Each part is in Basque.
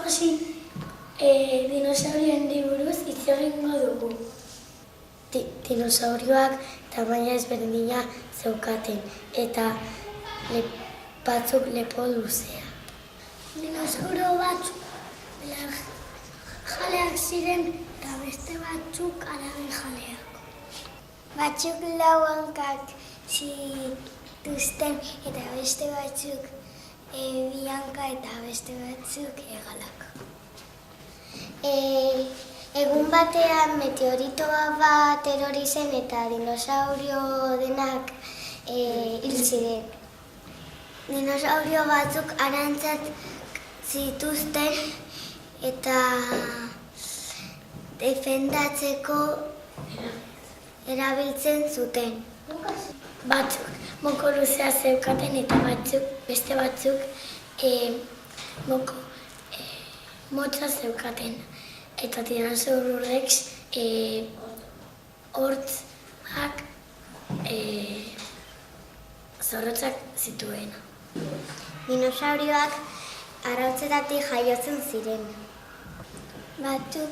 fosil dinosaurioen buruz hitz egingo dugu. Dinosaurioak tamaina ezberdina zeukaten eta batzuk lepo luzea. Dinosaurio batzuk jaleak ziren eta beste batzuk arabe jaleak. Batzuk lau hankak zituzten eta beste batzuk bi hanka eta beste batzuk hegalak. Egun batean meteoritoa bat erori zen eta dinosaurio denak hil ziren. Dinosaurio batzuk arantzak zituzten eta defendatzeko erabiltzen zuten. Batzuk moko luzea zeukaten eta beste batzuk motza zeukaten. Eta Tyrannosaurus Rex hortzak zorrotzak zituen. Dinosaurioak arrautzetatik jaiotzen ziren. Batzuk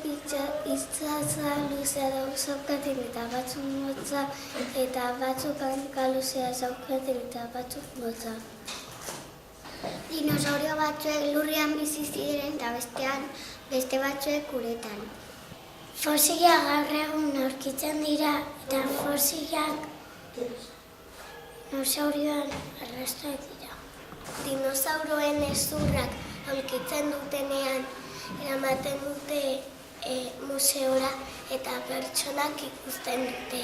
itsaza luzea zeukaten eta batzuk motza, eta batzuk hanka luzea zeukaten eta batzuk motza. Dinosaurio batzuek lurrean bizi ziren eta beste batzuek uretan. Fosilak gaur egun aurkitzen dira eta fosilak dinosaurioen arrastoak dira. Dinosauroen hezurrak aurkitzen dutenean eramaten dute museora eta pertsonak ikusten dute.